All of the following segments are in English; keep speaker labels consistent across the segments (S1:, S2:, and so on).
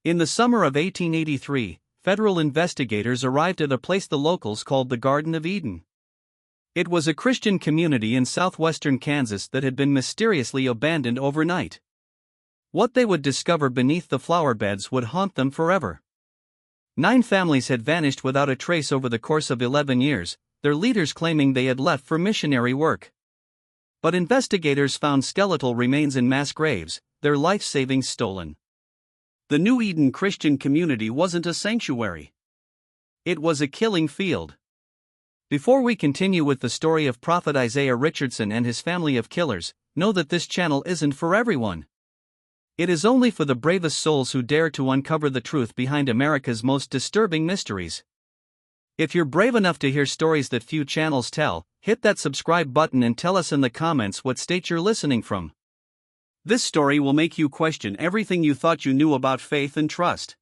S1: In the summer of 1883, federal investigators arrived at a place the locals called the Garden of Eden. It was a Christian community in southwestern Kansas that had been mysteriously abandoned overnight. What they would discover beneath the flower beds would haunt them forever. 9 families had vanished without a trace over the course of 11 years, their leaders claiming they had left for missionary work. But investigators found skeletal remains in mass graves, their life savings stolen. The New Eden Christian community wasn't a sanctuary. It was a killing field. Before we continue with the story of Prophet Isaiah Richardson and his family of killers, know that this channel isn't for everyone. It is only for the bravest souls who dare to uncover the truth behind America's most disturbing mysteries. If you're brave enough to hear stories that few channels tell, hit that subscribe button and tell us in the comments what state you're listening from. This story will make you question everything you thought you knew about faith and trust.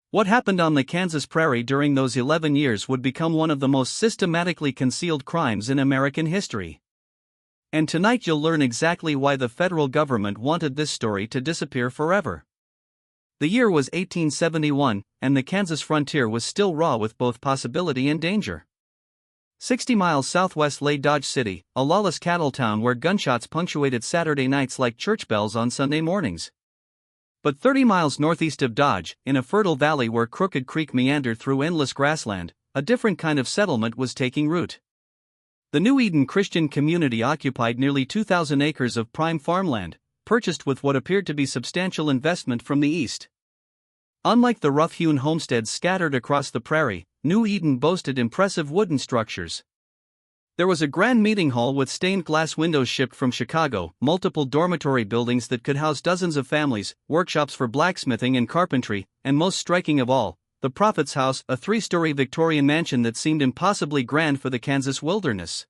S1: What happened on the Kansas prairie during those 11 years would become one of the most systematically concealed crimes in American history. And tonight you'll learn exactly why the federal government wanted this story to disappear forever. The year was 1871, and the Kansas frontier was still raw with both possibility and danger. 60 miles southwest lay Dodge City, a lawless cattle town where gunshots punctuated Saturday nights like church bells on Sunday mornings. But 30 miles northeast of Dodge, in a fertile valley where Crooked Creek meandered through endless grassland, a different kind of settlement was taking root. The New Eden Christian community occupied nearly 2,000 acres of prime farmland, purchased with what appeared to be substantial investment from the east. Unlike the rough-hewn homesteads scattered across the prairie, New Eden boasted impressive wooden structures. There was a grand meeting hall with stained glass windows shipped from Chicago, multiple dormitory buildings that could house dozens of families, workshops for blacksmithing and carpentry, and most striking of all, the Prophet's House, a 3-story Victorian mansion that seemed impossibly grand for the Kansas wilderness.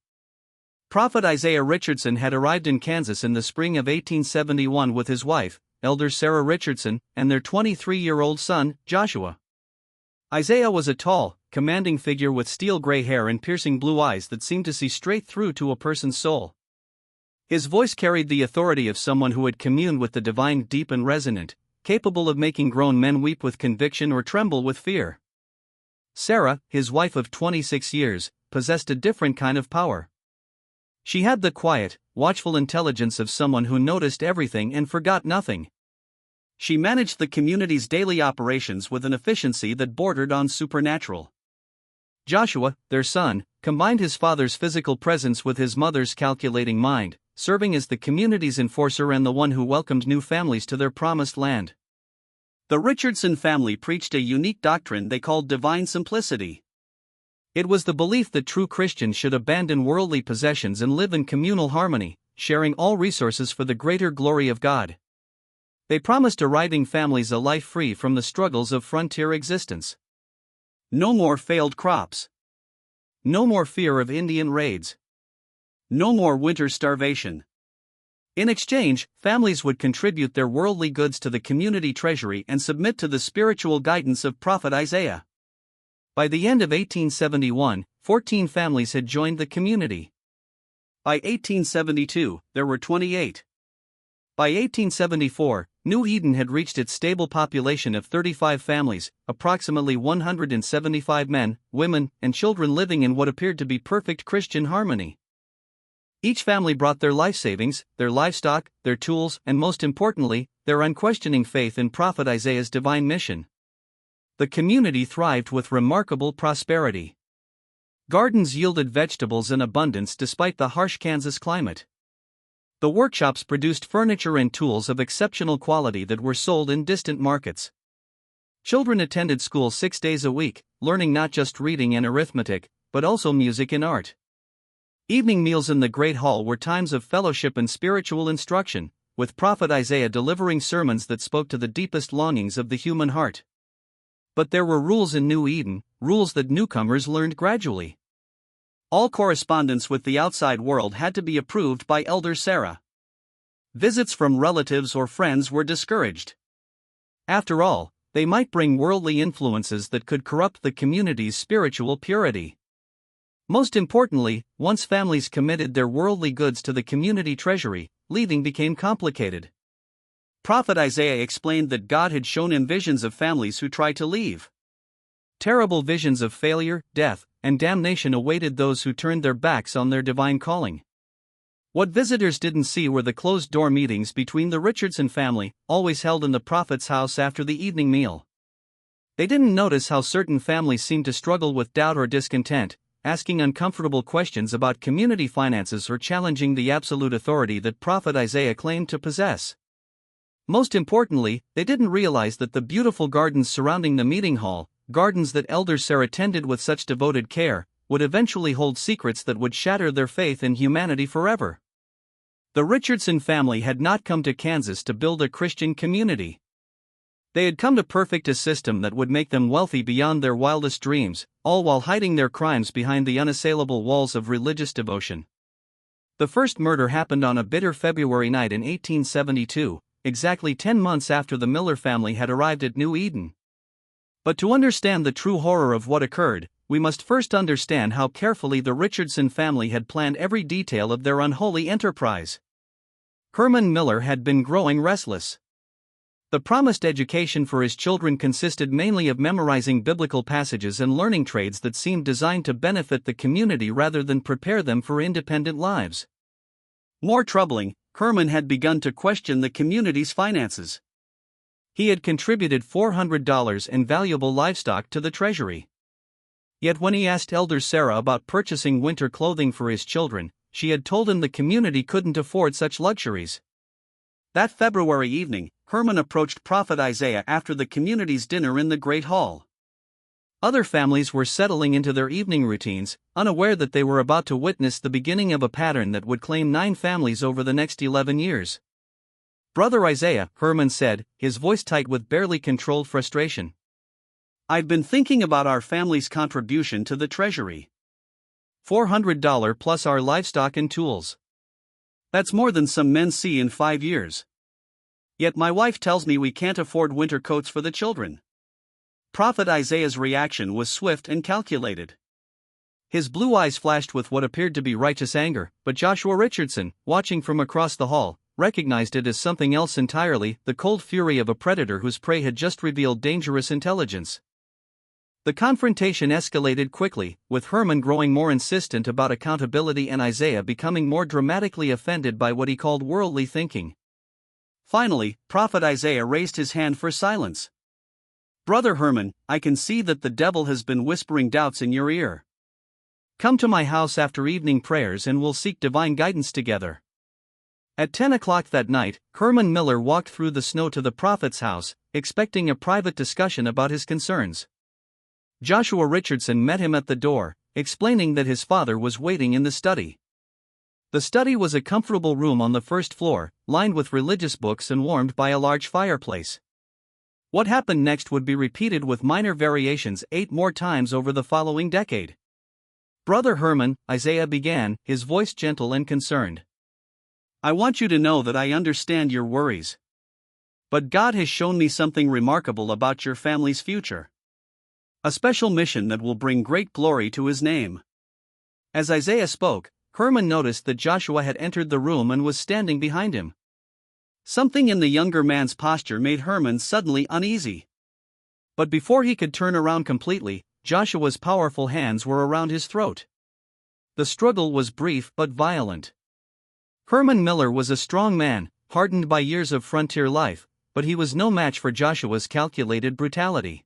S1: Prophet Isaiah Richardson had arrived in Kansas in the spring of 1871 with his wife, Elder Sarah Richardson, and their 23-year-old son, Joshua. Isaiah was a tall, commanding figure with steel-gray hair and piercing blue eyes that seemed to see straight through to a person's soul. His voice carried the authority of someone who had communed with the divine, deep and resonant, capable of making grown men weep with conviction or tremble with fear. Sarah, his wife of 26 years, possessed a different kind of power. She had the quiet, watchful intelligence of someone who noticed everything and forgot nothing. She managed the community's daily operations with an efficiency that bordered on supernatural. Joshua, their son, combined his father's physical presence with his mother's calculating mind, serving as the community's enforcer and the one who welcomed new families to their promised land. The Richardson family preached a unique doctrine they called divine simplicity. It was the belief that true Christians should abandon worldly possessions and live in communal harmony, sharing all resources for the greater glory of God. They promised arriving families a life free from the struggles of frontier existence. No more failed crops. No more fear of Indian raids. No more winter starvation. In exchange, families would contribute their worldly goods to the community treasury and submit to the spiritual guidance of Prophet Isaiah. By the end of 1871, 14 families had joined the community. By 1872, there were 28. By 1874, New Eden had reached its stable population of 35 families, approximately 175 men, women, and children living in what appeared to be perfect Christian harmony. Each family brought their life savings, their livestock, their tools, and most importantly, their unquestioning faith in Prophet Isaiah's divine mission. The community thrived with remarkable prosperity. Gardens yielded vegetables in abundance despite the harsh Kansas climate. The workshops produced furniture and tools of exceptional quality that were sold in distant markets. Children attended school 6 days a week, learning not just reading and arithmetic, but also music and art. Evening meals in the Great Hall were times of fellowship and spiritual instruction, with Prophet Isaiah delivering sermons that spoke to the deepest longings of the human heart. But there were rules in New Eden, rules that newcomers learned gradually. All correspondence with the outside world had to be approved by Elder Sarah. Visits from relatives or friends were discouraged. After all, they might bring worldly influences that could corrupt the community's spiritual purity. Most importantly, once families committed their worldly goods to the community treasury, leaving became complicated. Prophet Isaiah explained that God had shown him visions of families who tried to leave. Terrible visions of failure, death, and damnation awaited those who turned their backs on their divine calling. What visitors didn't see were the closed-door meetings between the Richardson family, always held in the prophet's house after the evening meal. They didn't notice how certain families seemed to struggle with doubt or discontent, asking uncomfortable questions about community finances or challenging the absolute authority that Prophet Isaiah claimed to possess. Most importantly, they didn't realize that the beautiful gardens surrounding the meeting hall, gardens that Elder Sarah tended with such devoted care, would eventually hold secrets that would shatter their faith in humanity forever. The Richardson family had not come to Kansas to build a Christian community. They had come to perfect a system that would make them wealthy beyond their wildest dreams, all while hiding their crimes behind the unassailable walls of religious devotion. The first murder happened on a bitter February night in 1872, exactly 10 months after the Miller family had arrived at New Eden. But to understand the true horror of what occurred, we must first understand how carefully the Richardson family had planned every detail of their unholy enterprise. Herman Miller had been growing restless. The promised education for his children consisted mainly of memorizing biblical passages and learning trades that seemed designed to benefit the community rather than prepare them for independent lives. More troubling, Herman had begun to question the community's finances. He had contributed $400 in valuable livestock to the treasury. Yet when he asked Elder Sarah about purchasing winter clothing for his children, she had told him the community couldn't afford such luxuries. That February evening, Herman approached Prophet Isaiah after the community's dinner in the Great Hall. Other families were settling into their evening routines, unaware that they were about to witness the beginning of a pattern that would claim 9 families over the next 11 years. "Brother Isaiah," Herman said, his voice tight with barely controlled frustration. "I've been thinking about our family's contribution to the treasury. $400 plus our livestock and tools. That's more than some men see in 5 years. Yet my wife tells me we can't afford winter coats for the children." Prophet Isaiah's reaction was swift and calculated. His blue eyes flashed with what appeared to be righteous anger, but Joshua Richardson, watching from across the hall, recognized it as something else entirely, the cold fury of a predator whose prey had just revealed dangerous intelligence. The confrontation escalated quickly, with Herman growing more insistent about accountability and Isaiah becoming more dramatically offended by what he called worldly thinking. Finally, Prophet Isaiah raised his hand for silence. "Brother Herman, I can see that the devil has been whispering doubts in your ear. Come to my house after evening prayers and we'll seek divine guidance together." At 10 o'clock that night, Herman Miller walked through the snow to the prophet's house, expecting a private discussion about his concerns. Joshua Richardson met him at the door, explaining that his father was waiting in the study. The study was a comfortable room on the first floor, lined with religious books and warmed by a large fireplace. What happened next would be repeated with minor variations 8 more times over the following decade. "Brother Herman," Isaiah began, his voice gentle and concerned, "I want you to know that I understand your worries. But God has shown me something remarkable about your family's future. A special mission that will bring great glory to his name." As Isaiah spoke, Herman noticed that Joshua had entered the room and was standing behind him. Something in the younger man's posture made Herman suddenly uneasy. But before he could turn around completely, Joshua's powerful hands were around his throat. The struggle was brief but violent. Herman Miller was a strong man, hardened by years of frontier life, but he was no match for Joshua's calculated brutality.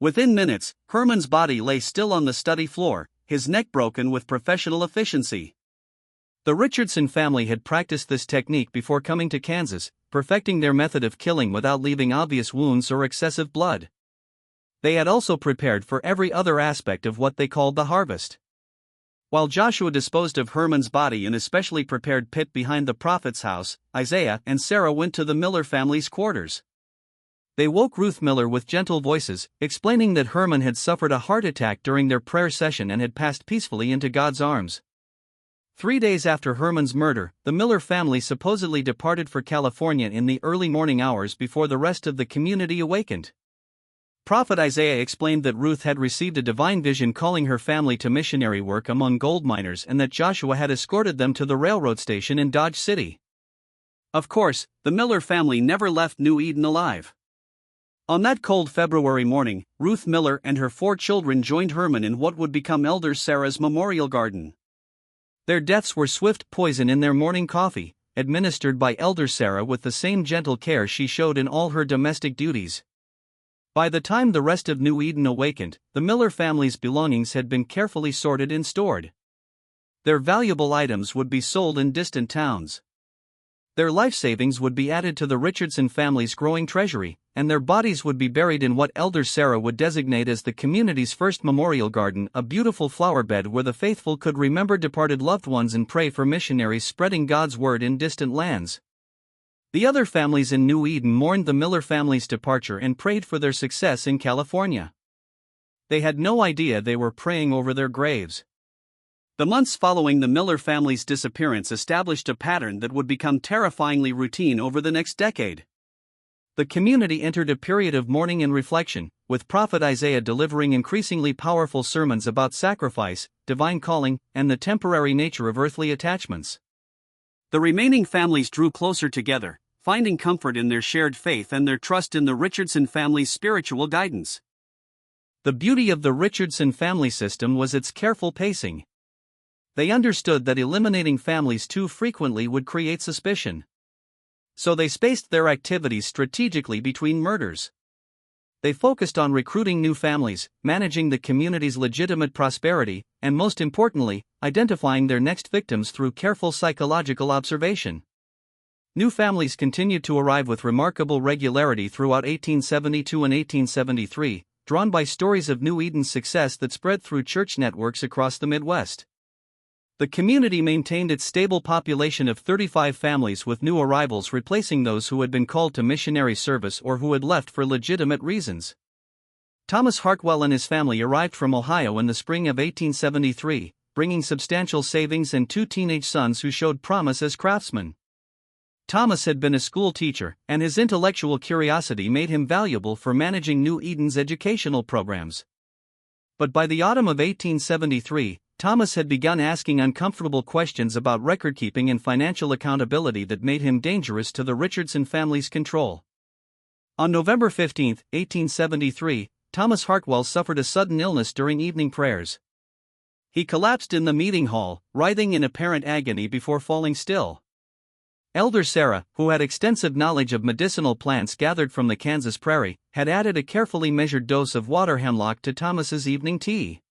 S1: Within minutes, Herman's body lay still on the study floor, his neck broken with professional efficiency. The Richardson family had practiced this technique before coming to Kansas, perfecting their method of killing without leaving obvious wounds or excessive blood. They had also prepared for every other aspect of what they called the harvest. While Joshua disposed of Herman's body in a specially prepared pit behind the prophet's house, Isaiah and Sarah went to the Miller family's quarters. They woke Ruth Miller with gentle voices, explaining that Herman had suffered a heart attack during their prayer session and had passed peacefully into God's arms. 3 days after Herman's murder, the Miller family supposedly departed for California in the early morning hours before the rest of the community awakened. Prophet Isaiah explained that Ruth had received a divine vision calling her family to missionary work among gold miners and that Joshua had escorted them to the railroad station in Dodge City. Of course, the Miller family never left New Eden alive. On that cold February morning, Ruth Miller and her 4 children joined Herman in what would become Elder Sarah's memorial garden. Their deaths were swift poison in their morning coffee, administered by Elder Sarah with the same gentle care she showed in all her domestic duties. By the time the rest of New Eden awakened, the Miller family's belongings had been carefully sorted and stored. Their valuable items would be sold in distant towns. Their life savings would be added to the Richardson family's growing treasury, and their bodies would be buried in what Elder Sarah would designate as the community's first memorial garden, a beautiful flower bed where the faithful could remember departed loved ones and pray for missionaries spreading God's word in distant lands. The other families in New Eden mourned the Miller family's departure and prayed for their success in California. They had no idea they were praying over their graves. The months following the Miller family's disappearance established a pattern that would become terrifyingly routine over the next decade. The community entered a period of mourning and reflection, with Prophet Isaiah delivering increasingly powerful sermons about sacrifice, divine calling, and the temporary nature of earthly attachments. The remaining families drew closer together, finding comfort in their shared faith and their trust in the Richardson family's spiritual guidance. The beauty of the Richardson family system was its careful pacing. They understood that eliminating families too frequently would create suspicion. So they spaced their activities strategically between murders. They focused on recruiting new families, managing the community's legitimate prosperity, and most importantly, identifying their next victims through careful psychological observation. New families continued to arrive with remarkable regularity throughout 1872 and 1873, drawn by stories of New Eden's success that spread through church networks across the Midwest. The community maintained its stable population of 35 families, with new arrivals replacing those who had been called to missionary service or who had left for legitimate reasons. Thomas Hartwell and his family arrived from Ohio in the spring of 1873, bringing substantial savings and 2 teenage sons who showed promise as craftsmen. Thomas had been a school teacher, and his intellectual curiosity made him valuable for managing New Eden's educational programs. But by the autumn of 1873, Thomas had begun asking uncomfortable questions about record-keeping and financial accountability that made him dangerous to the Richardson family's control. On November 15, 1873, Thomas Hartwell suffered a sudden illness during evening prayers. He collapsed in the meeting hall, writhing in apparent agony before falling still. Elder Sarah, who had extensive knowledge of medicinal plants gathered from the Kansas prairie, had added a carefully measured dose of water hemlock to Thomas's evening tea.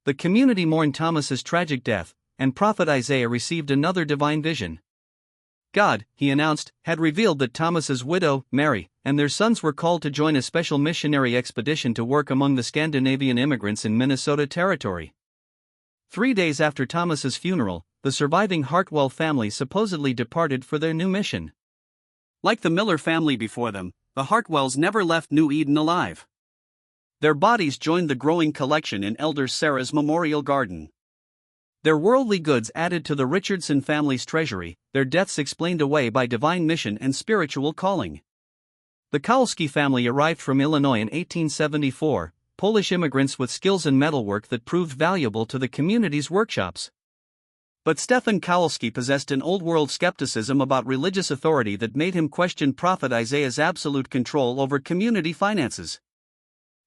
S1: The community mourned Thomas's tragic death, and Prophet Isaiah received another divine vision. God, he announced, had revealed that Thomas's widow, Mary, and their sons were called to join a special missionary expedition to work among the Scandinavian immigrants in Minnesota Territory. 3 days after Thomas's funeral, the surviving Hartwell family supposedly departed for their new mission. Like the Miller family before them, the Hartwells never left New Eden alive. Their bodies joined the growing collection in Elder Sarah's memorial garden. Their worldly goods added to the Richardson family's treasury, their deaths explained away by divine mission and spiritual calling. The Kowalski family arrived from Illinois in 1874, Polish immigrants with skills in metalwork that proved valuable to the community's workshops. But Stefan Kowalski possessed an old-world skepticism about religious authority that made him question Prophet Isaiah's absolute control over community finances.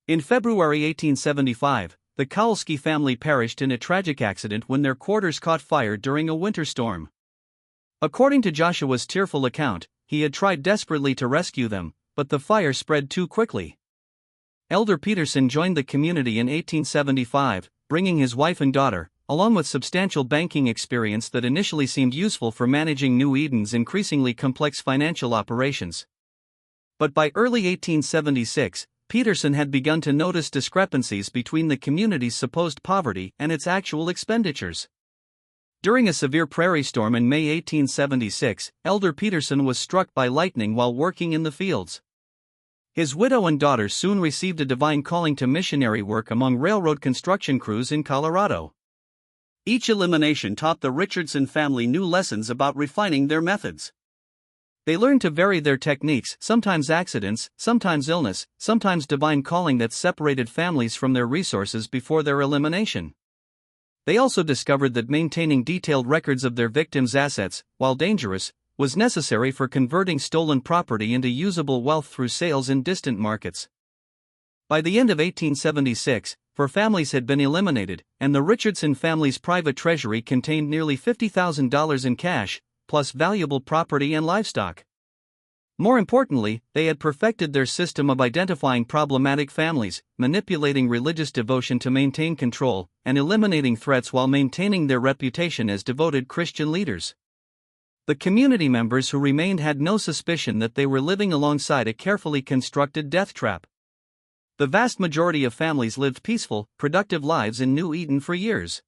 S1: In February 1875, the Kowalski family perished in a tragic accident when their quarters caught fire during a winter storm. According to Joshua's tearful account, he had tried desperately to rescue them, but the fire spread too quickly. Elder Peterson joined the community in 1875, bringing his wife and daughter, along with substantial banking experience that initially seemed useful for managing New Eden's increasingly complex financial operations. But by early 1876, Peterson had begun to notice discrepancies between the community's supposed poverty and its actual expenditures. During a severe prairie storm in May 1876, Elder Peterson was struck by lightning while working in the fields. His widow and daughter soon received a divine calling to missionary work among railroad construction crews in Colorado. Each elimination taught the Richardson family new lessons about refining their methods. They learned to vary their techniques, sometimes accidents, sometimes illness, sometimes divine calling that separated families from their resources before their elimination. They also discovered that maintaining detailed records of their victims' assets, while dangerous, was necessary for converting stolen property into usable wealth through sales in distant markets. By the end of 1876, four families had been eliminated, and the Richardson family's private treasury contained nearly $50,000 in cash, plus valuable property and livestock. More importantly, they had perfected their system of identifying problematic families, manipulating religious devotion to maintain control, and eliminating threats while maintaining their reputation as devoted Christian leaders. The community members who remained had no suspicion that they were living alongside a carefully constructed death trap. The vast majority of families lived peaceful, productive lives in New Eden for years.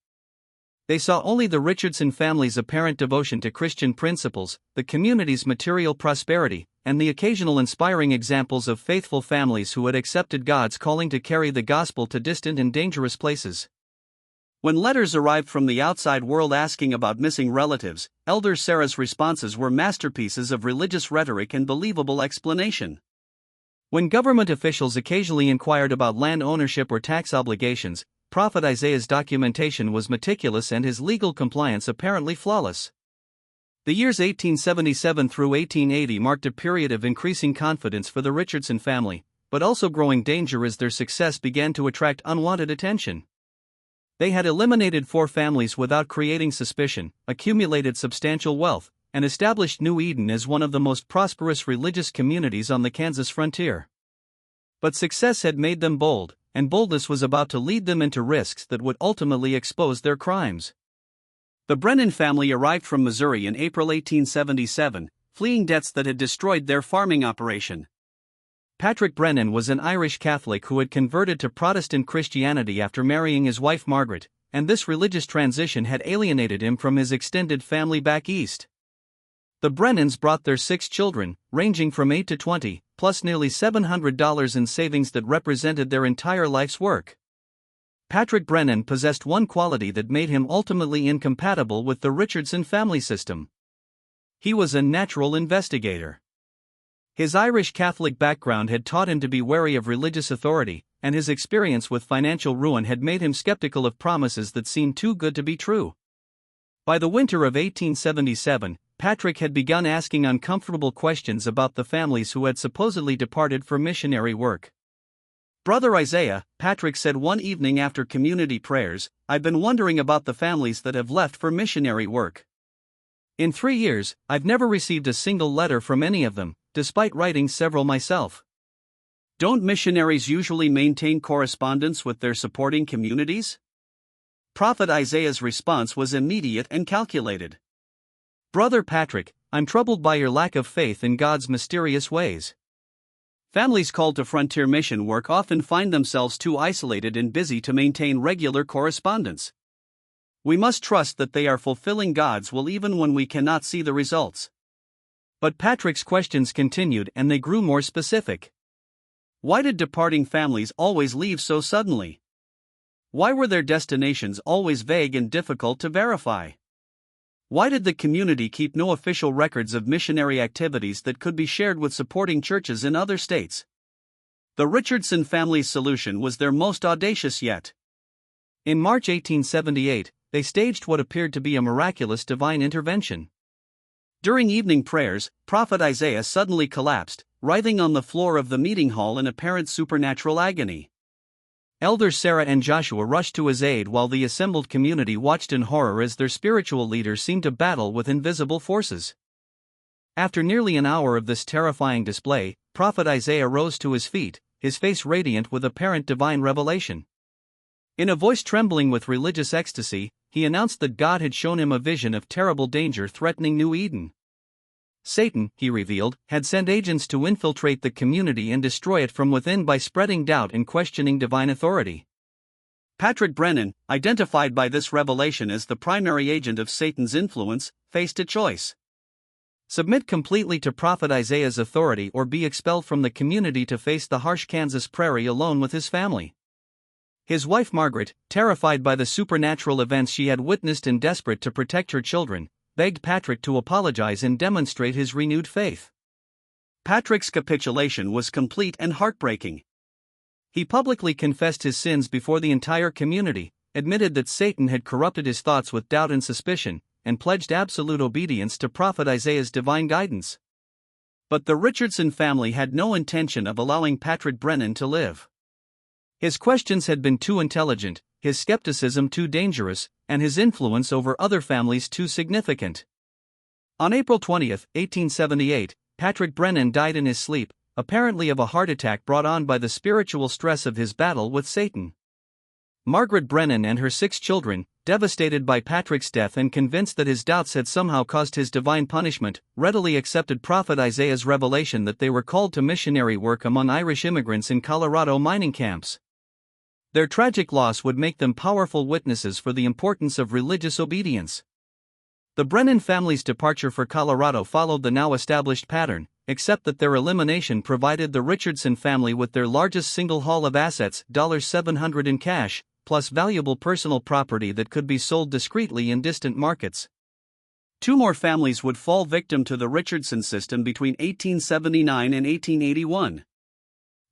S1: They saw only the Richardson family's apparent devotion to Christian principles, the community's material prosperity, and the occasional inspiring examples of faithful families who had accepted God's calling to carry the gospel to distant and dangerous places. When letters arrived from the outside world asking about missing relatives, Elder Sarah's responses were masterpieces of religious rhetoric and believable explanation. When government officials occasionally inquired about land ownership or tax obligations, Prophet Isaiah's documentation was meticulous and his legal compliance apparently flawless. The years 1877 through 1880 marked a period of increasing confidence for the Richardson family, but also growing danger as their success began to attract unwanted attention. They had eliminated four families without creating suspicion, accumulated substantial wealth, and established New Eden as one of the most prosperous religious communities on the Kansas frontier. But success had made them bold, and boldness was about to lead them into risks that would ultimately expose their crimes. The Brennan family arrived from Missouri in April 1877, fleeing debts that had destroyed their farming operation. Patrick Brennan was an Irish Catholic who had converted to Protestant Christianity after marrying his wife Margaret, and this religious transition had alienated him from his extended family back east. The Brennans brought their 6 children, ranging from 8 to 20, plus nearly $700 in savings that represented their entire life's work. Patrick Brennan possessed one quality that made him ultimately incompatible with the Richardson family system. He was a natural investigator. His Irish Catholic background had taught him to be wary of religious authority, and his experience with financial ruin had made him skeptical of promises that seemed too good to be true. By the winter of 1877, Patrick had begun asking uncomfortable questions about the families who had supposedly departed for missionary work. "Brother Isaiah," Patrick said one evening after community prayers, "I've been wondering about the families that have left for missionary work. In 3 years, I've never received a single letter from any of them, despite writing several myself. Don't missionaries usually maintain correspondence with their supporting communities?" Prophet Isaiah's response was immediate and calculated. "Brother Patrick, I'm troubled by your lack of faith in God's mysterious ways. Families called to frontier mission work often find themselves too isolated and busy to maintain regular correspondence. We must trust that they are fulfilling God's will even when we cannot see the results." But Patrick's questions continued and they grew more specific. Why did departing families always leave so suddenly? Why were their destinations always vague and difficult to verify? Why did the community keep no official records of missionary activities that could be shared with supporting churches in other states? The Richardson family's solution was their most audacious yet. In March 1878, they staged what appeared to be a miraculous divine intervention. During evening prayers, Prophet Isaiah suddenly collapsed, writhing on the floor of the meeting hall in apparent supernatural agony. Elders Sarah and Joshua rushed to his aid while the assembled community watched in horror as their spiritual leader seemed to battle with invisible forces. After nearly an hour of this terrifying display, Prophet Isaiah rose to his feet, his face radiant with apparent divine revelation. In a voice trembling with religious ecstasy, he announced that God had shown him a vision of terrible danger threatening New Eden. Satan, he revealed, had sent agents to infiltrate the community and destroy it from within by spreading doubt and questioning divine authority. Patrick Brennan, identified by this revelation as the primary agent of Satan's influence, faced a choice. Submit completely to Prophet Isaiah's authority or be expelled from the community to face the harsh Kansas prairie alone with his family. His wife Margaret, terrified by the supernatural events she had witnessed and desperate to protect her children, begged Patrick to apologize and demonstrate his renewed faith. Patrick's capitulation was complete and heartbreaking. He publicly confessed his sins before the entire community, admitted that Satan had corrupted his thoughts with doubt and suspicion, and pledged absolute obedience to Prophet Isaiah's divine guidance. But the Richardson family had no intention of allowing Patrick Brennan to live. His questions had been too intelligent, his skepticism too dangerous, and his influence over other families too significant. On April 20, 1878, Patrick Brennan died in his sleep, apparently of a heart attack brought on by the spiritual stress of his battle with Satan. Margaret Brennan and her 6 children, devastated by Patrick's death and convinced that his doubts had somehow caused his divine punishment, readily accepted Prophet Isaiah's revelation that they were called to missionary work among Irish immigrants in Colorado mining camps. Their tragic loss would make them powerful witnesses for the importance of religious obedience. The Brennan family's departure for Colorado followed the now established pattern, except that their elimination provided the Richardson family with their largest single haul of assets, $700 in cash, plus valuable personal property that could be sold discreetly in distant markets. 2 more families would fall victim to the Richardson system between 1879 and 1881.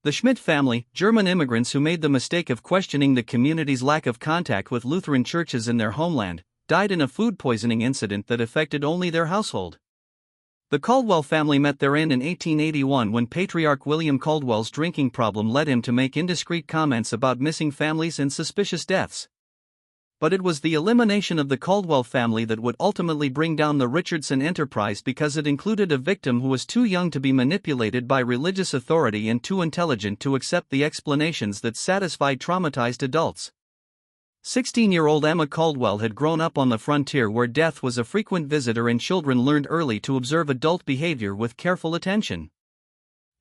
S1: The Schmidt family, German immigrants who made the mistake of questioning the community's lack of contact with Lutheran churches in their homeland, died in a food poisoning incident that affected only their household. The Caldwell family met their end in 1881 when Patriarch William Caldwell's drinking problem led him to make indiscreet comments about missing families and suspicious deaths. But it was the elimination of the Caldwell family that would ultimately bring down the Richardson enterprise because it included a victim who was too young to be manipulated by religious authority and too intelligent to accept the explanations that satisfied traumatized adults. 16-year-old Emma Caldwell had grown up on the frontier where death was a frequent visitor and children learned early to observe adult behavior with careful attention.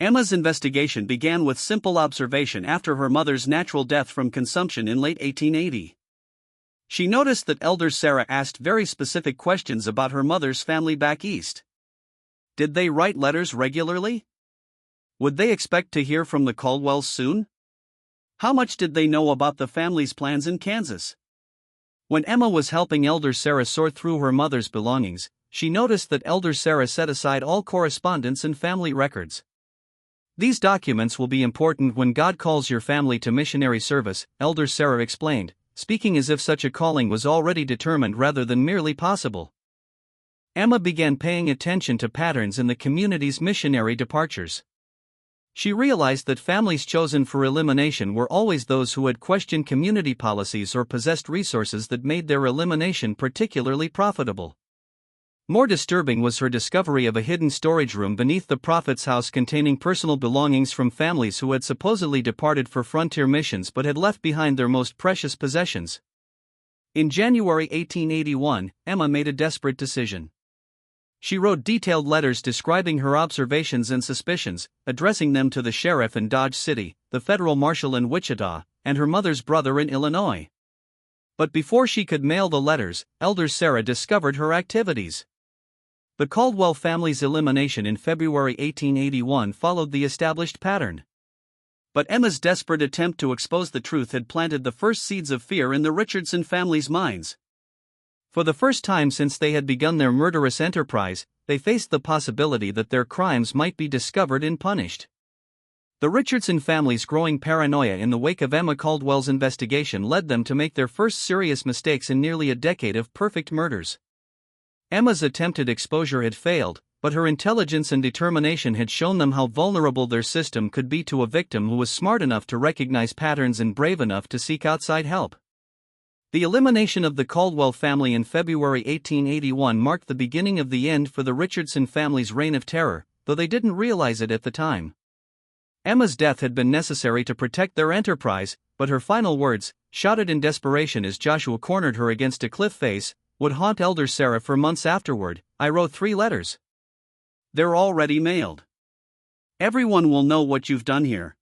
S1: Emma's investigation began with simple observation after her mother's natural death from consumption in late 1880. She noticed that Elder Sarah asked very specific questions about her mother's family back east. Did they write letters regularly? Would they expect to hear from the Caldwells soon? How much did they know about the family's plans in Kansas? When Emma was helping Elder Sarah sort through her mother's belongings, she noticed that Elder Sarah set aside all correspondence and family records. These documents will be important when God calls your family to missionary service, Elder Sarah explained, speaking as if such a calling was already determined rather than merely possible. Emma began paying attention to patterns in the community's missionary departures. She realized that families chosen for elimination were always those who had questioned community policies or possessed resources that made their elimination particularly profitable. More disturbing was her discovery of a hidden storage room beneath the prophet's house containing personal belongings from families who had supposedly departed for frontier missions but had left behind their most precious possessions. In January 1881, Emma made a desperate decision. She wrote detailed letters describing her observations and suspicions, addressing them to the sheriff in Dodge City, the federal marshal in Wichita, and her mother's brother in Illinois. But before she could mail the letters, Elder Sarah discovered her activities. The Caldwell family's elimination in February 1881 followed the established pattern. But Emma's desperate attempt to expose the truth had planted the first seeds of fear in the Richardson family's minds. For the first time since they had begun their murderous enterprise, they faced the possibility that their crimes might be discovered and punished. The Richardson family's growing paranoia in the wake of Emma Caldwell's investigation led them to make their first serious mistakes in nearly a decade of perfect murders. Emma's attempted exposure had failed, but her intelligence and determination had shown them how vulnerable their system could be to a victim who was smart enough to recognize patterns and brave enough to seek outside help. The elimination of the Caldwell family in February 1881 marked the beginning of the end for the Richardson family's reign of terror, though they didn't realize it at the time. Emma's death had been necessary to protect their enterprise, but her final words, shouted in desperation as Joshua cornered her against a cliff face, would haunt Elder Sarah for months afterward. I wrote 3 letters. They're already mailed. Everyone will know what you've done here.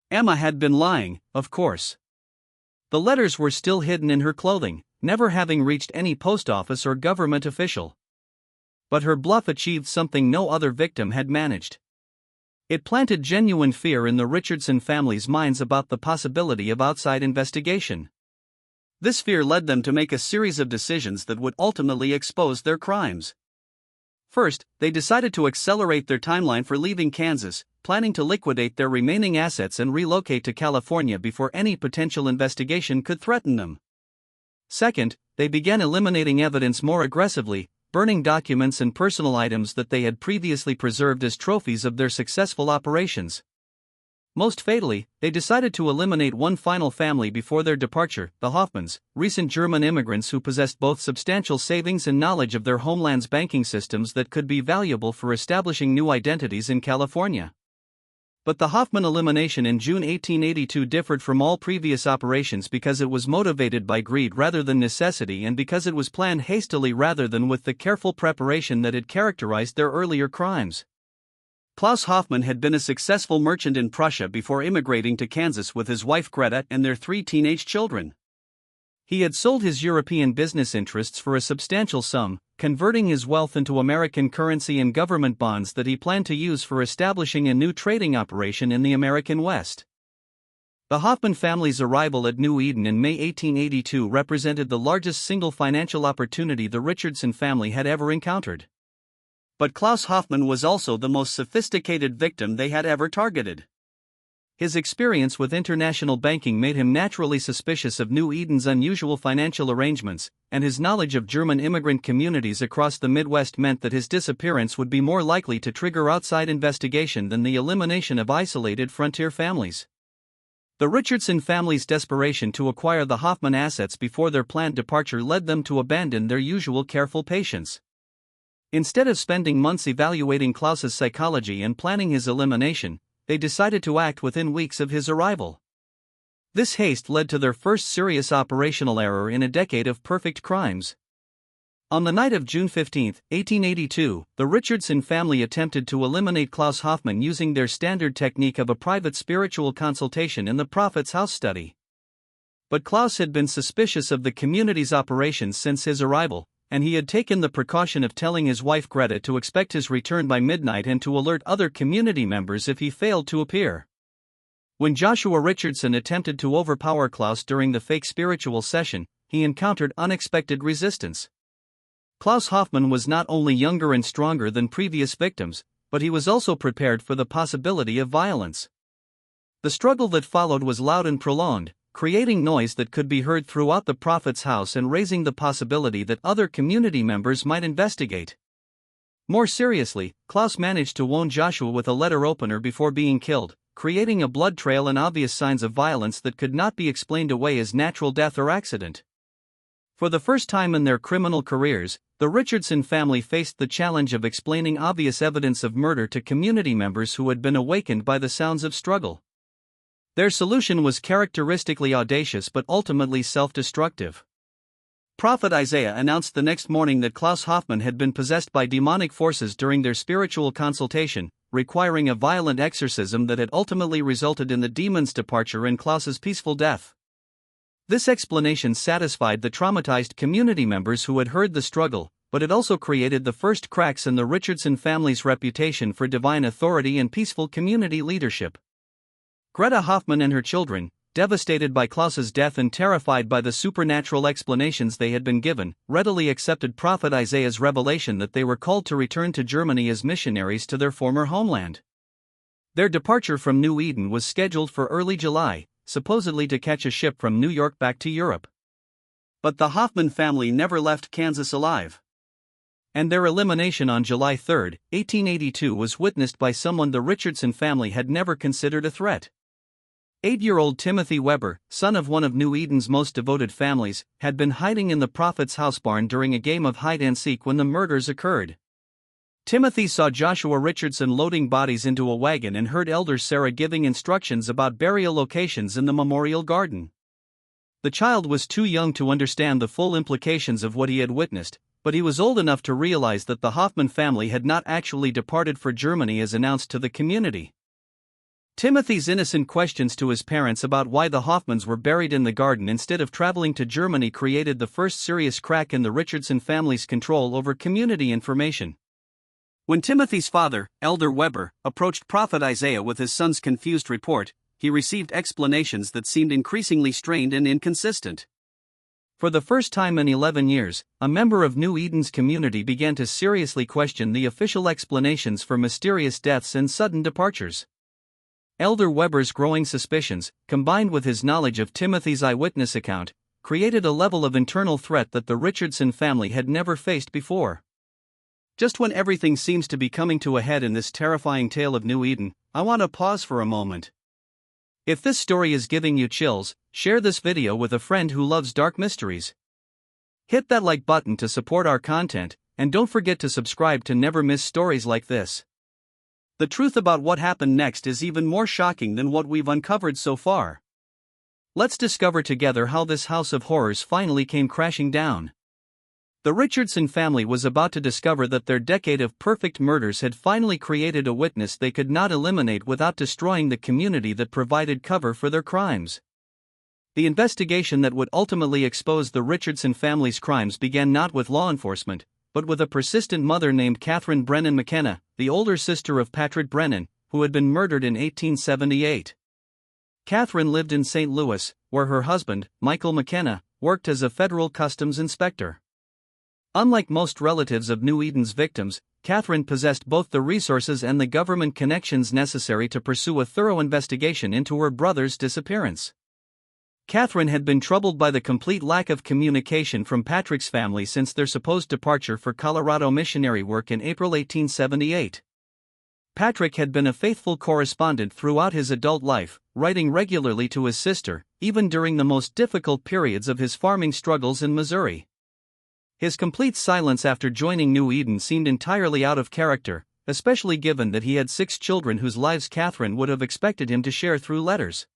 S1: Emma had been lying, of course. The letters were still hidden in her clothing, never having reached any post office or government official. But her bluff achieved something no other victim had managed. It planted genuine fear in the Richardson family's minds about the possibility of outside investigation. This fear led them to make a series of decisions that would ultimately expose their crimes. First, they decided to accelerate their timeline for leaving Kansas, planning to liquidate their remaining assets and relocate to California before any potential investigation could threaten them. Second, they began eliminating evidence more aggressively, burning documents and personal items that they had previously preserved as trophies of their successful operations. Most fatally, they decided to eliminate one final family before their departure, the Hoffmans, recent German immigrants who possessed both substantial savings and knowledge of their homeland's banking systems that could be valuable for establishing new identities in California. But the Hoffman elimination in June 1882 differed from all previous operations because it was motivated by greed rather than necessity, and because it was planned hastily rather than with the careful preparation that had characterized their earlier crimes. Klaus Hoffman had been a successful merchant in Prussia before immigrating to Kansas with his wife Greta and their 3 teenage children. He had sold his European business interests for a substantial sum, converting his wealth into American currency and government bonds that he planned to use for establishing a new trading operation in the American West. The Hoffman family's arrival at New Eden in May 1882 represented the largest single financial opportunity the Richardson family had ever encountered. But Klaus Hoffman was also the most sophisticated victim they had ever targeted. His experience with international banking made him naturally suspicious of New Eden's unusual financial arrangements, and his knowledge of German immigrant communities across the Midwest meant that his disappearance would be more likely to trigger outside investigation than the elimination of isolated frontier families. The Richardson family's desperation to acquire the Hoffman assets before their planned departure led them to abandon their usual careful patience. Instead of spending months evaluating Klaus's psychology and planning his elimination, they decided to act within weeks of his arrival. This haste led to their first serious operational error in a decade of perfect crimes. On the night of June 15, 1882, the Richardson family attempted to eliminate Klaus Hoffman using their standard technique of a private spiritual consultation in the prophet's house study. But Klaus had been suspicious of the community's operations since his arrival, and he had taken the precaution of telling his wife Greta to expect his return by midnight and to alert other community members if he failed to appear. When Joshua Richardson attempted to overpower Klaus during the fake spiritual session, he encountered unexpected resistance. Klaus Hoffman was not only younger and stronger than previous victims, but he was also prepared for the possibility of violence. The struggle that followed was loud and prolonged, creating noise that could be heard throughout the prophet's house and raising the possibility that other community members might investigate. More seriously, Klaus managed to wound Joshua with a letter opener before being killed, creating a blood trail and obvious signs of violence that could not be explained away as natural death or accident. For the first time in their criminal careers, the Richardson family faced the challenge of explaining obvious evidence of murder to community members who had been awakened by the sounds of struggle. Their solution was characteristically audacious but ultimately self-destructive. Prophet Isaiah announced the next morning that Klaus Hoffman had been possessed by demonic forces during their spiritual consultation, requiring a violent exorcism that had ultimately resulted in the demon's departure and Klaus's peaceful death. This explanation satisfied the traumatized community members who had heard the struggle, but it also created the first cracks in the Richardson family's reputation for divine authority and peaceful community leadership. Greta Hoffman and her children, devastated by Klaus's death and terrified by the supernatural explanations they had been given, readily accepted Prophet Isaiah's revelation that they were called to return to Germany as missionaries to their former homeland. Their departure from New Eden was scheduled for early July, supposedly to catch a ship from New York back to Europe. But the Hoffman family never left Kansas alive. And their elimination on July 3, 1882 was witnessed by someone the Richardson family had never considered a threat. 8-year-old Timothy Weber, son of one of New Eden's most devoted families, had been hiding in the prophet's house barn during a game of hide-and-seek when the murders occurred. Timothy saw Joshua Richardson loading bodies into a wagon and heard Elder Sarah giving instructions about burial locations in the memorial garden. The child was too young to understand the full implications of what he had witnessed, but he was old enough to realize that the Hoffman family had not actually departed for Germany as announced to the community. Timothy's innocent questions to his parents about why the Hoffmans were buried in the garden instead of traveling to Germany created the first serious crack in the Richardson family's control over community information. When Timothy's father, Elder Weber, approached Prophet Isaiah with his son's confused report, he received explanations that seemed increasingly strained and inconsistent. For the first time in 11 years, a member of New Eden's community began to seriously question the official explanations for mysterious deaths and sudden departures. Elder Weber's growing suspicions, combined with his knowledge of Timothy's eyewitness account, created a level of internal threat that the Richardson family had never faced before. Just when everything seems to be coming to a head in this terrifying tale of New Eden, I want to pause for a moment. If this story is giving you chills, share this video with a friend who loves dark mysteries. Hit that like button to support our content, and don't forget to subscribe to never miss stories like this. The truth about what happened next is even more shocking than what we've uncovered so far. Let's discover together how this house of horrors finally came crashing down. The Richardson family was about to discover that their decade of perfect murders had finally created a witness they could not eliminate without destroying the community that provided cover for their crimes. The investigation that would ultimately expose the Richardson family's crimes began not with law enforcement, but with a persistent mother named Catherine Brennan McKenna, the older sister of Patrick Brennan, who had been murdered in 1878. Catherine lived in St. Louis, where her husband, Michael McKenna, worked as a federal customs inspector. Unlike most relatives of New Eden's victims, Catherine possessed both the resources and the government connections necessary to pursue a thorough investigation into her brother's disappearance. Catherine had been troubled by the complete lack of communication from Patrick's family since their supposed departure for Colorado missionary work in April 1878. Patrick had been a faithful correspondent throughout his adult life, writing regularly to his sister, even during the most difficult periods of his farming struggles in Missouri. His complete silence after joining New Eden seemed entirely out of character, especially given that he had 6 children whose lives Catherine would have expected him to share through letters.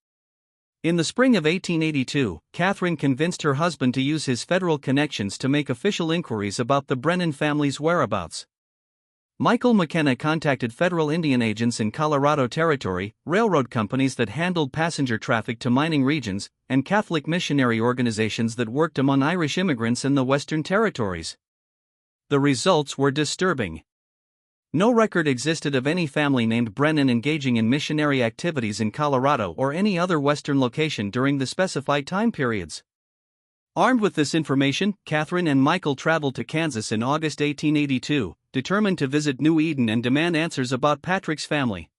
S1: In the spring of 1882, Catherine convinced her husband to use his federal connections to make official inquiries about the Brennan family's whereabouts. Michael McKenna contacted federal Indian agents in Colorado Territory, railroad companies that handled passenger traffic to mining regions, and Catholic missionary organizations that worked among Irish immigrants in the Western Territories. The results were disturbing. No record existed of any family named Brennan engaging in missionary activities in Colorado or any other Western location during the specified time periods. Armed with this information, Catherine and Michael traveled to Kansas in August 1882, determined to visit New Eden and demand answers about Patrick's family.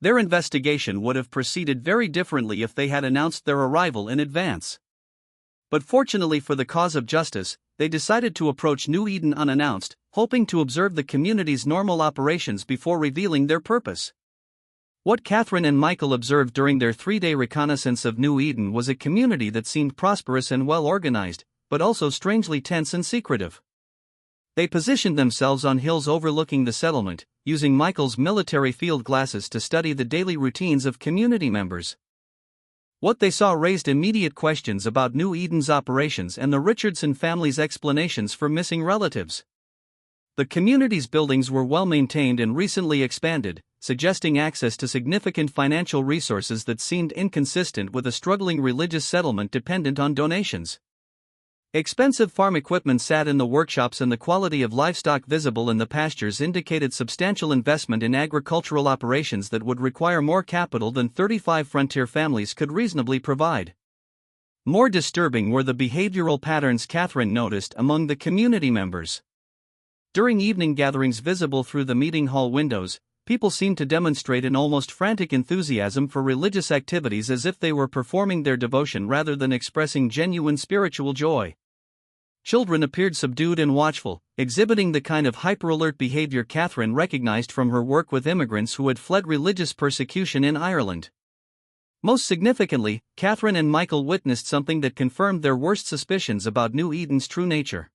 S1: Their investigation would have proceeded very differently if they had announced their arrival in advance. But fortunately for the cause of justice, they decided to approach New Eden unannounced, hoping to observe the community's normal operations before revealing their purpose. What Catherine and Michael observed during their 3-day reconnaissance of New Eden was a community that seemed prosperous and well organized, but also strangely tense and secretive. They positioned themselves on hills overlooking the settlement, using Michael's military field glasses to study the daily routines of community members. What they saw raised immediate questions about New Eden's operations and the Richardson family's explanations for missing relatives. The community's buildings were well maintained and recently expanded, suggesting access to significant financial resources that seemed inconsistent with a struggling religious settlement dependent on donations. Expensive farm equipment sat in the workshops and the quality of livestock visible in the pastures indicated substantial investment in agricultural operations that would require more capital than 35 frontier families could reasonably provide. More disturbing were the behavioral patterns Catherine noticed among the community members. During evening gatherings visible through the meeting hall windows, people seemed to demonstrate an almost frantic enthusiasm for religious activities as if they were performing their devotion rather than expressing genuine spiritual joy. Children appeared subdued and watchful, exhibiting the kind of hyper-alert behavior Catherine recognized from her work with immigrants who had fled religious persecution in Ireland. Most significantly, Catherine and Michael witnessed something that confirmed their worst suspicions about New Eden's true nature.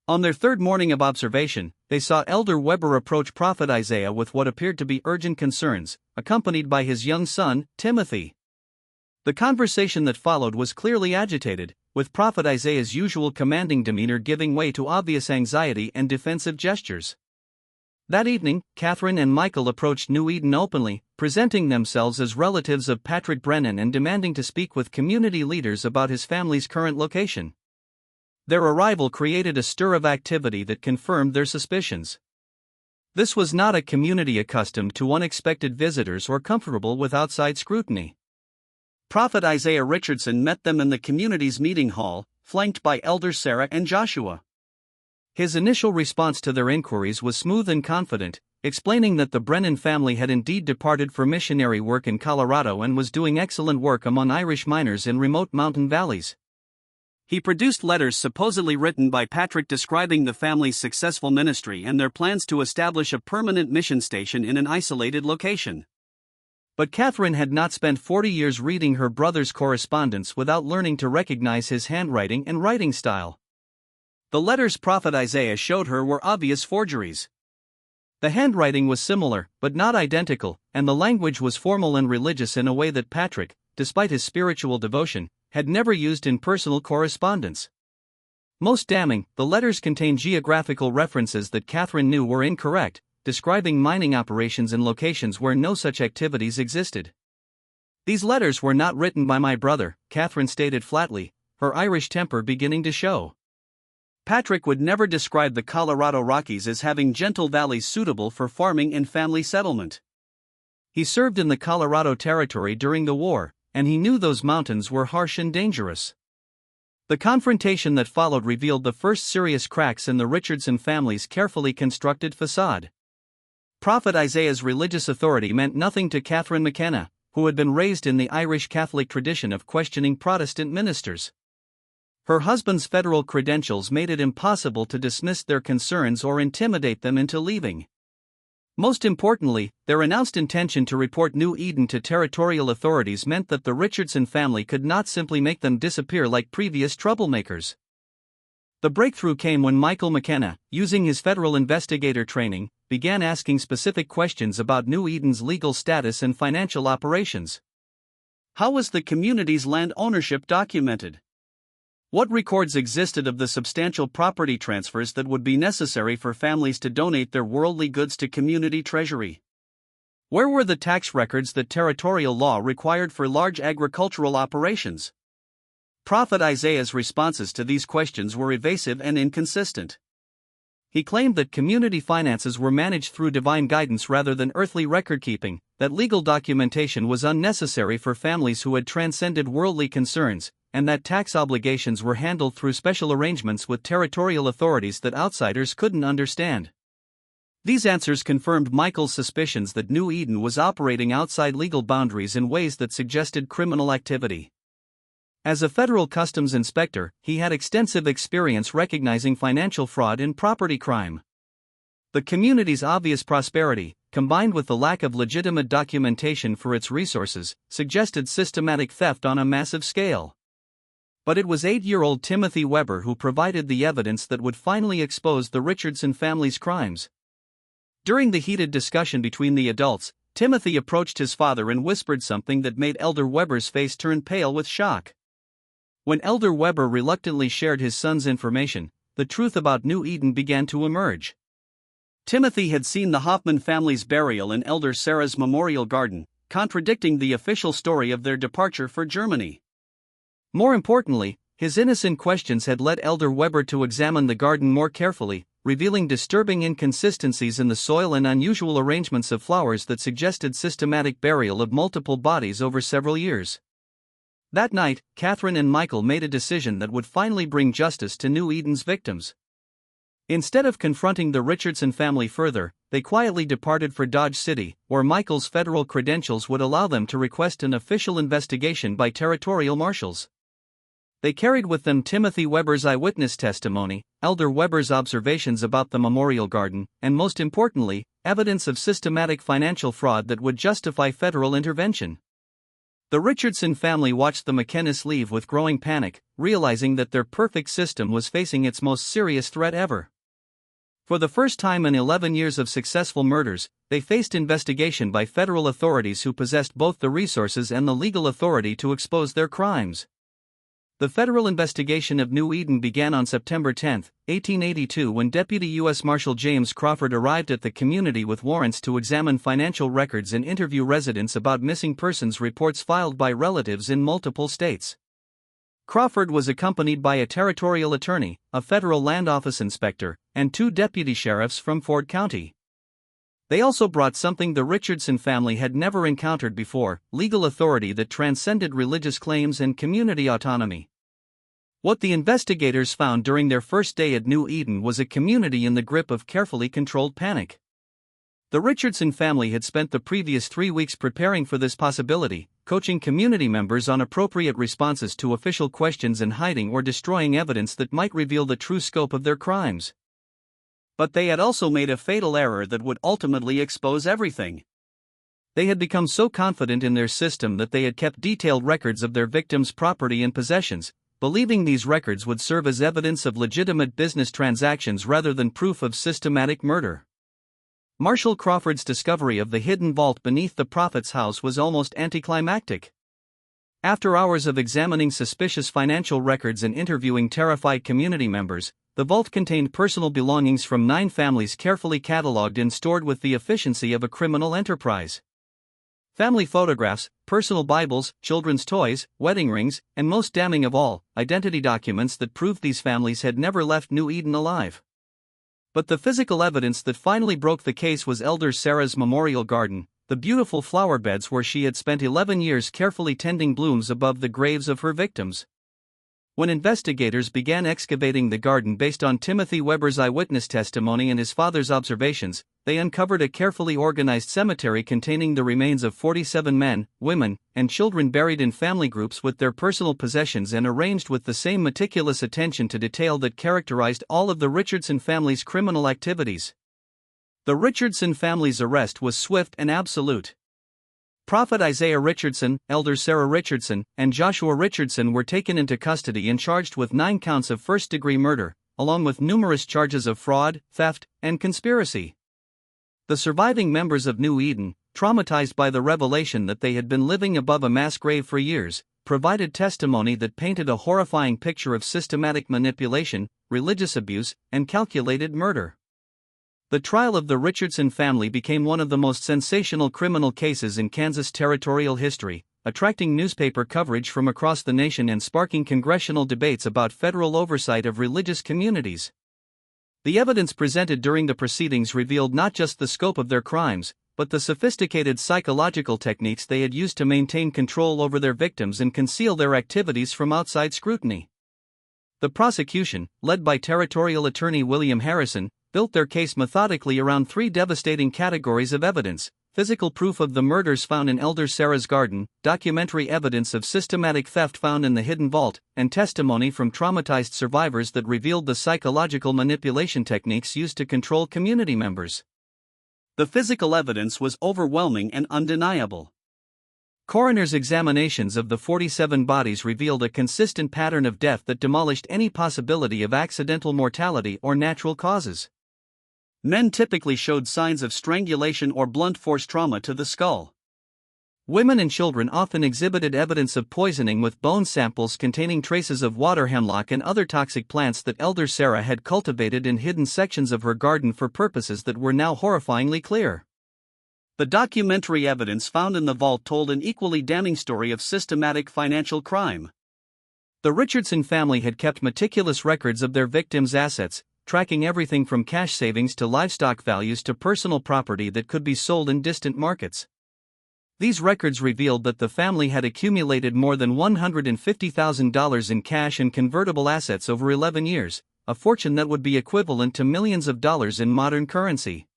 S1: On their 3rd morning of observation, they saw Elder Weber approach Prophet Isaiah with what appeared to be urgent concerns, accompanied by his young son, Timothy. The conversation that followed was clearly agitated, with Prophet Isaiah's usual commanding demeanor giving way to obvious anxiety and defensive gestures. That evening, Catherine and Michael approached New Eden openly, presenting themselves as relatives of Patrick Brennan and demanding to speak with community leaders about his family's current location. Their arrival created a stir of activity that confirmed their suspicions. This was not a community accustomed to unexpected visitors or comfortable with outside scrutiny. Prophet Isaiah Richardson met them in the community's meeting hall, flanked by Elders Sarah and Joshua. His initial response to their inquiries was smooth and confident, explaining that the Brennan family had indeed departed for missionary work in Colorado and was doing excellent work among Irish miners in remote mountain valleys.
S2: He produced letters supposedly written by Patrick describing the family's successful ministry and their plans to establish a permanent mission station in an isolated location.
S1: But Catherine had not spent 40 years reading her brother's correspondence without learning to recognize his handwriting and writing style. The letters Prophet Isaiah showed her were obvious forgeries. The handwriting was similar, but not identical, and the language was formal and religious in a way that Patrick, despite his spiritual devotion, had never used in personal correspondence. Most damning, the letters contained geographical references that Catherine knew were incorrect, describing mining operations in locations where no such activities existed. "These letters were not written by my brother," Catherine stated flatly, her Irish temper beginning to show.
S2: Patrick would never describe the Colorado Rockies as having gentle valleys suitable for farming and family settlement.
S1: He served in the Colorado Territory during the war, and he knew those mountains were harsh and dangerous. The confrontation that followed revealed the first serious cracks in the Richardson family's carefully constructed facade. Prophet Isaiah's religious authority meant nothing to Catherine McKenna, who had been raised in the Irish Catholic tradition of questioning Protestant ministers. Her husband's federal credentials made it impossible to dismiss their concerns or intimidate them into leaving. Most importantly, their announced intention to report New Eden to territorial authorities meant that the Richardson family could not simply make them disappear like previous troublemakers. The breakthrough came when Michael McKenna, using his federal investigator training, began asking specific questions about New Eden's legal status and financial operations.
S2: How was the community's land ownership documented? What records existed of the substantial property transfers that would be necessary for families to donate their worldly goods to community treasury? Where were the tax records that territorial law required for large agricultural operations? Prophet Isaiah's responses to these questions were evasive and inconsistent. He claimed that community finances were managed through divine guidance rather than earthly record-keeping, that legal documentation was unnecessary for families who had transcended worldly concerns, and that tax obligations were handled through special arrangements with territorial authorities that outsiders couldn't understand. These answers confirmed Michael's suspicions that New Eden was operating outside legal boundaries in ways that suggested criminal activity. As a federal customs inspector, he had extensive experience recognizing financial fraud and property crime. The community's obvious prosperity, combined with the lack of legitimate documentation for its resources, suggested systematic theft on a massive scale. But it was 8-year-old Timothy Weber who provided the evidence that would finally expose the Richardson family's crimes. During the heated discussion between the adults, Timothy approached his father and whispered something that made Elder Weber's face turn pale with shock. When Elder Weber reluctantly shared his son's information, the truth about New Eden began to emerge. Timothy had seen the Hoffman family's burial in Elder Sarah's memorial garden, contradicting the official story of their departure for Germany. More importantly, his innocent questions had led Elder Weber to examine the garden more carefully, revealing disturbing inconsistencies in the soil and unusual arrangements of flowers that suggested systematic burial of multiple bodies over several years. That night, Catherine and Michael made a decision that would finally bring justice to New Eden's victims. Instead of confronting the Richardson family further, they quietly departed for Dodge City, where Michael's federal credentials would allow them to request an official investigation by territorial marshals. They carried with them Timothy Weber's eyewitness testimony, Elder Weber's observations about the memorial garden, and most importantly, evidence of systematic financial fraud that would justify federal intervention. The Richardson family watched the McKennas leave with growing panic, realizing that their perfect system was facing its most serious threat ever. For the first time in 11 years of successful murders, they faced investigation by federal authorities who possessed both the resources and the legal authority to expose their crimes. The federal investigation of New Eden began on September 10, 1882, when Deputy U.S. Marshal James Crawford arrived at the community with warrants to examine financial records and interview residents about missing persons reports filed by relatives in multiple states. Crawford was accompanied by a territorial attorney, a federal land office inspector, and 2 deputy sheriffs from Ford County. They also brought something the Richardson family had never encountered before: legal authority that transcended religious claims and community autonomy. What the investigators found during their first day at New Eden was a community in the grip of carefully controlled panic. The Richardson family had spent the previous 3 weeks preparing for this possibility,
S1: coaching community members on appropriate responses to official questions and hiding or destroying evidence that might reveal the true scope of their crimes.
S2: But they had also made a fatal error that would ultimately expose everything.
S1: They had become so confident in their system that they had kept detailed records of their victims' property and possessions, believing these records would serve as evidence of legitimate business transactions rather than proof of systematic murder. Marshall Crawford's discovery of the hidden vault beneath the prophet's house was almost anticlimactic. After hours of examining suspicious financial records and interviewing terrified community members, the vault contained personal belongings from 9 families carefully catalogued and stored with the efficiency of a criminal enterprise. Family photographs, personal Bibles, children's toys, wedding rings, and most damning of all, identity documents that proved these families had never left New Eden alive. But the physical evidence that finally broke the case was Elder Sarah's memorial garden, the beautiful flower beds where she had spent 11 years carefully tending blooms above the graves of her victims. When investigators began excavating the garden based on Timothy Weber's eyewitness testimony and his father's observations, they uncovered a carefully organized cemetery containing the remains of 47 men, women, and children buried in family groups with their personal possessions and arranged with the same meticulous attention to detail that characterized all of the Richardson family's criminal activities. The Richardson family's arrest was swift and absolute. Prophet Isaiah Richardson, Elder Sarah Richardson, and Joshua Richardson were taken into custody and charged with 9 counts of first-degree murder, along with numerous charges of fraud, theft, and conspiracy. The surviving members of New Eden, traumatized by the revelation that they had been living above a mass grave for years, provided testimony that painted a horrifying picture of systematic manipulation, religious abuse, and calculated murder. The trial of the Richardson family became one of the most sensational criminal cases in Kansas territorial history, attracting newspaper coverage from across the nation and sparking congressional debates about federal oversight of religious communities. The evidence presented during the proceedings revealed not just the scope of their crimes, but the sophisticated psychological techniques they had used to maintain control over their victims and conceal their activities from outside scrutiny. The prosecution, led by Territorial Attorney William Harrison, built their case methodically around 3 devastating categories of evidence: physical proof of the murders found in Elder Sarah's garden, documentary evidence of systematic theft found in the hidden vault, and testimony from traumatized survivors that revealed the psychological manipulation techniques used to control community members.
S2: The physical evidence was overwhelming and undeniable.
S1: Coroner's examinations of the 47 bodies revealed a consistent pattern of death that demolished any possibility of accidental mortality or natural causes.
S2: Men typically showed signs of strangulation or blunt force trauma to the skull.
S1: Women and children often exhibited evidence of poisoning, with bone samples containing traces of water hemlock and other toxic plants that Elder Sarah had cultivated in hidden sections of her garden for purposes that were now horrifyingly clear.
S2: The documentary evidence found in the vault told an equally damning story of systematic financial crime.
S1: The Richardson family had kept meticulous records of their victims' assets, tracking everything from cash savings to livestock values to personal property that could be sold in distant markets. These records revealed that the family had accumulated more than $150,000 in cash and convertible assets over 11 years, a fortune that would be equivalent to millions of dollars in modern currency.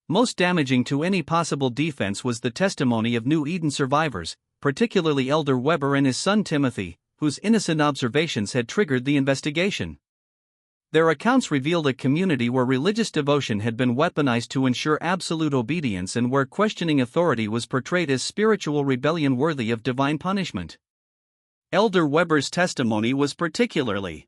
S1: Most damaging to any possible defense was the testimony of New Eden survivors, particularly Elder Weber and his son Timothy, whose innocent observations had triggered the investigation. Their accounts revealed a community where religious devotion had been weaponized to ensure absolute obedience and where questioning authority was portrayed as spiritual rebellion worthy of divine punishment.
S2: Elder Weber's testimony was particularly